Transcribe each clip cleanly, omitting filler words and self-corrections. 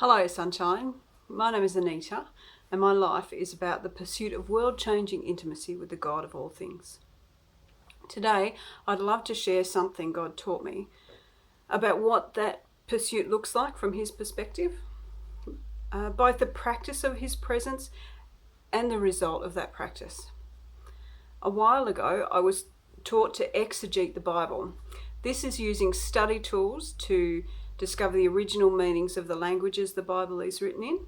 Hello, Sunshine. My name is Anita, and my life is about the pursuit of world-changing intimacy with the God of all things. Today, I'd love to share something God taught me about what that pursuit looks like from His perspective, both the practice of His presence and the result of that practice. A while ago, I was taught to exegete the Bible. This is using study tools to discover the original meanings of the languages the Bible is written in,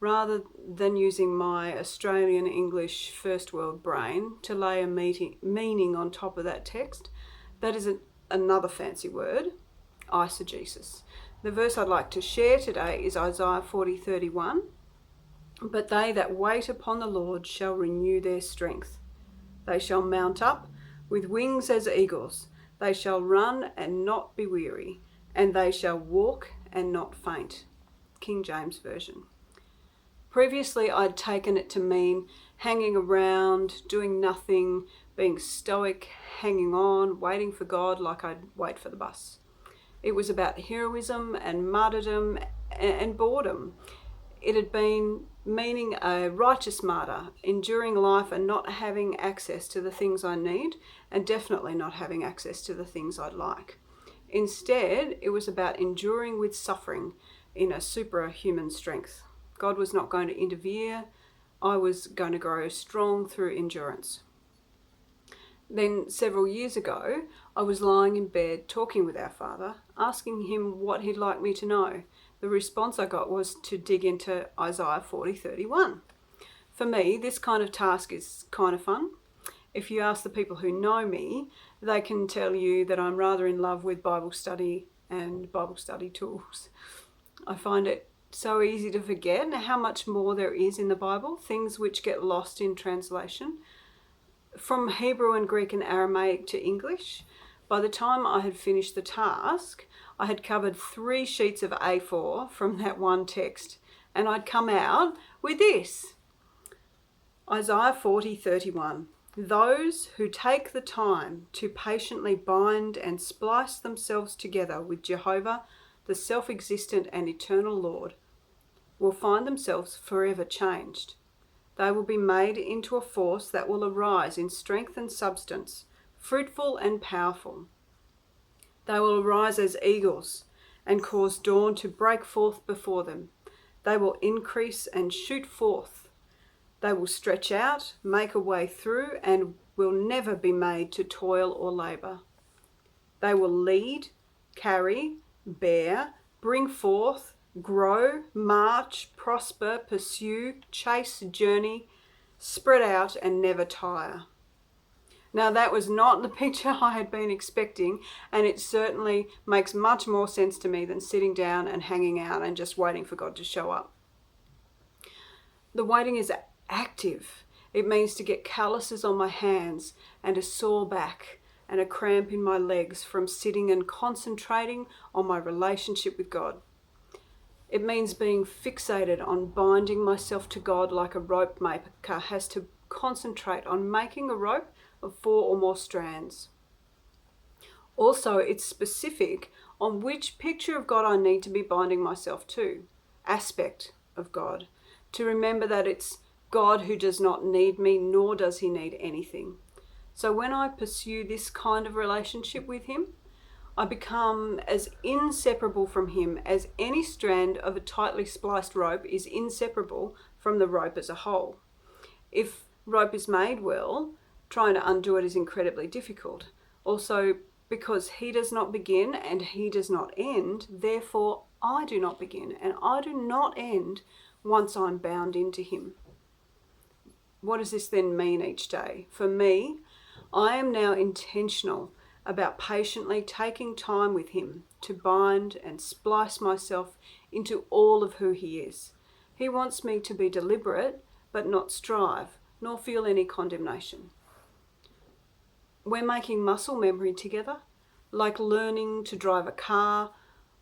rather than using my Australian English first world brain to lay a meaning on top of that text. That is another fancy word, eisegesis. The verse I'd like to share today is Isaiah 40:31. But they that wait upon the Lord shall renew their strength. They shall mount up with wings as eagles. They shall run and not be weary, and they shall walk and not faint. King James Version. Previously, I'd taken it to mean hanging around, doing nothing, being stoic, hanging on, waiting for God like I'd wait for the bus. It was about heroism and martyrdom and boredom. It had been meaning a righteous martyr, enduring life and not having access to the things I need, and definitely not having access to the things I'd like. Instead, it was about enduring with suffering in a superhuman strength. God was not going to interfere. I was going to grow strong through endurance. Then, several years ago, I was lying in bed talking with our Father, asking Him what He'd like me to know. The response I got was to dig into Isaiah 40:31. For me, this kind of task is kind of fun. If you ask the people who know me, they can tell you that I'm rather in love with Bible study and Bible study tools. I find it so easy to forget how much more there is in the Bible, things which get lost in translation. From Hebrew and Greek and Aramaic to English, by the time I had finished the task, I had covered 3 sheets of A4 from that one text, and I'd come out with this. Isaiah 40:31. Those who take the time to patiently bind and splice themselves together with Jehovah, the self-existent and eternal Lord, will find themselves forever changed. They will be made into a force that will arise in strength and substance, fruitful and powerful. They will arise as eagles and cause dawn to break forth before them. They will increase and shoot forth. They will stretch out, make a way through, and will never be made to toil or labour. They will lead, carry, bear, bring forth, grow, march, prosper, pursue, chase, journey, spread out, and never tire. Now, that was not the picture I had been expecting, and it certainly makes much more sense to me than sitting down and hanging out and just waiting for God to show up. The waiting is active. It means to get calluses on my hands and a sore back and a cramp in my legs from sitting and concentrating on my relationship with God. It means being fixated on binding myself to God like a rope maker has to concentrate on making a rope of 4 or more strands. Also, it's specific on which picture of God I need to be binding myself to, aspect of God, to remember that it's God who does not need me, nor does He need anything. So when I pursue this kind of relationship with Him, I become as inseparable from Him as any strand of a tightly spliced rope is inseparable from the rope as a whole. If rope is made well, trying to undo it is incredibly difficult. Also, because He does not begin and He does not end, therefore I do not begin and I do not end once I'm bound into Him. What does this then mean each day? For me, I am now intentional about patiently taking time with Him to bind and splice myself into all of who He is. He wants me to be deliberate, but not strive, nor feel any condemnation. We're making muscle memory together, like learning to drive a car,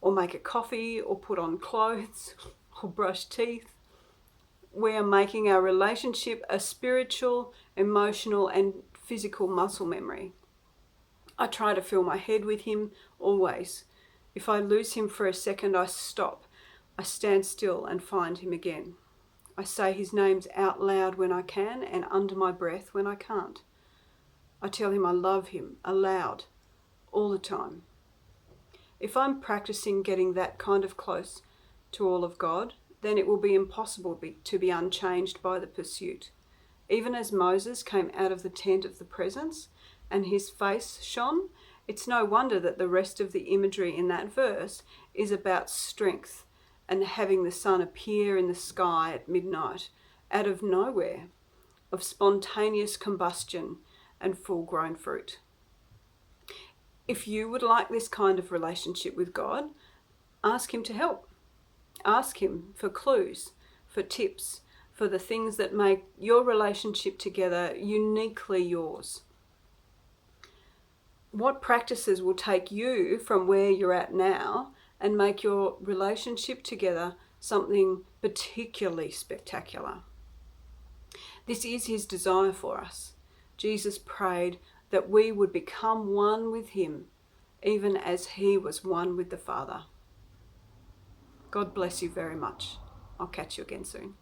or make a coffee, or put on clothes, or brush teeth. We are making our relationship a spiritual, emotional, and physical muscle memory. I try to fill my head with Him always. If I lose Him for a second, I stop, I stand still and find him again. I say his names out loud when I can and under my breath when I can't. I tell him I love him aloud all the time. If I'm practicing getting that kind of close to all of God, then it will be impossible to be unchanged by the pursuit. Even as Moses came out of the tent of the presence and his face shone, it's no wonder that the rest of the imagery in that verse is about strength and having the sun appear in the sky at midnight out of nowhere, of spontaneous combustion and full-grown fruit. If you would like this kind of relationship with God, ask him to help. Ask him for clues, for tips, for the things that make your relationship together uniquely yours. What practices will take you from where you're at now and make your relationship together something particularly spectacular? This is his desire for us. Jesus prayed that we would become one with him, even as he was one with the Father. God bless you very much. I'll catch you again soon.